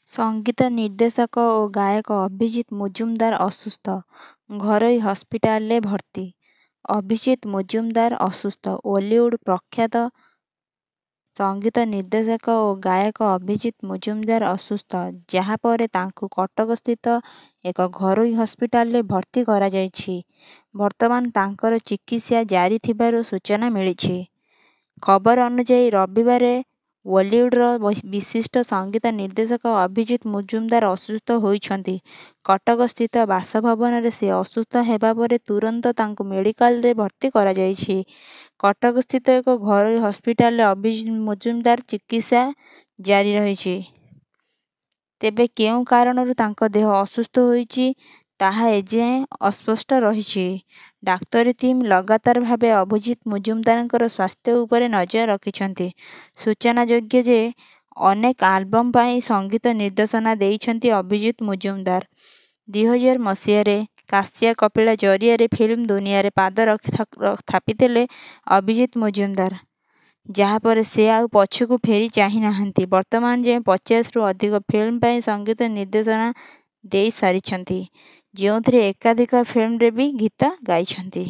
ସଙ୍ଗୀତ ନିର୍ଦ୍ଦେଶକ ଓ ଗାୟକ ଅଭିଜିତ ମଜୁମଦାର ଅସୁସ୍ଥ, ଘରୋଇ ହସ୍ପିଟାଲରେ ଭର୍ତ୍ତି। ଅଭିଜିତ ମଜୁମଦାର ଅସୁସ୍ଥ। ଓଲିଉଡ ପ୍ରଖ୍ୟାତ ସଙ୍ଗୀତ ନିର୍ଦ୍ଦେଶକ ଓ ଗାୟକ ଅଭିଜିତ ମଜୁମଦାର ଅସୁସ୍ଥ, ଯାହା ପରେ ତାଙ୍କୁ କଟକସ୍ଥିତ ଏକ ଘରୋଇ ହସ୍ପିଟାଲରେ ଭର୍ତ୍ତି କରାଯାଇଛି। ବର୍ତ୍ତମାନ ତାଙ୍କର ଚିକିତ୍ସା ଜାରି ଥିବାର ସୂଚନା ମିଳିଛି। ଖବର ଅନୁଯାୟୀ ରବିବାର ଓଲିଉଡର ବିଶିଷ୍ଟ ସଙ୍ଗୀତ ନିର୍ଦ୍ଦେଶକ ଅଭିଜିତ ମଜୁମଦାର ଅସୁସ୍ଥ ହୋଇଛନ୍ତି। କଟକସ୍ଥିତ ବାସଭବନରେ ସେ ଅସୁସ୍ଥ ହେବା ପରେ ତୁରନ୍ତ ତାଙ୍କୁ ମେଡିକାଲରେ ଭର୍ତ୍ତି କରାଯାଇଛି। କଟକସ୍ଥିତ ଏକ ଘରୋଇ ହସ୍ପିଟାଲରେ ଅଭିଜିତ ମଜୁମଦାର ଚିକିତ୍ସା ଜାରି ରହିଛି। ତେବେ କେଉଁ କାରଣରୁ ତାଙ୍କ ଦେହ ଅସୁସ୍ଥ ହୋଇଛି ତାହା ଏଯାଏଁ ଅସ୍ପଷ୍ଟ ରହିଛି। ଡାକ୍ତରୀ ଟିମ୍ ଲଗାତାର ଭାବେ ଅଭିଜିତ ମଜୁମଦାରଙ୍କର ସ୍ୱାସ୍ଥ୍ୟ ଉପରେ ନଜର ରଖିଛନ୍ତି। ସୂଚନାଯୋଗ୍ୟ ଯେ ଅନେକ ଆଲବମ୍ ପାଇଁ ସଙ୍ଗୀତ ନିର୍ଦ୍ଦେଶନା ଦେଇଛନ୍ତି ଅଭିଜିତ ମଜୁମଦାର। 2000 ମସିହାରେ କାଶିଆ କପିଳ ଜରିଆରେ ଫିଲ୍ମ ଦୁନିଆରେ ପାଦ ଥାପିଥିଲେ ଅଭିଜିତ ମଜୁମଦାର, ଯାହାପରେ ସେ ଆଉ ପଛକୁ ଫେରି ଚାହିଁ ନାହାନ୍ତି। ବର୍ତ୍ତମାନ ଯାଏଁ 50ରୁ ଅଧିକ ଫିଲ୍ମ ପାଇଁ ସଙ୍ଗୀତ ନିର୍ଦ୍ଦେଶନା ଦେଇ ସାରିଛନ୍ତି, ଯେଉଁଥିରେ ଏକାଧିକ ଫିଲ୍ମରେ ବି ଗୀତ ଗାଇଛନ୍ତି।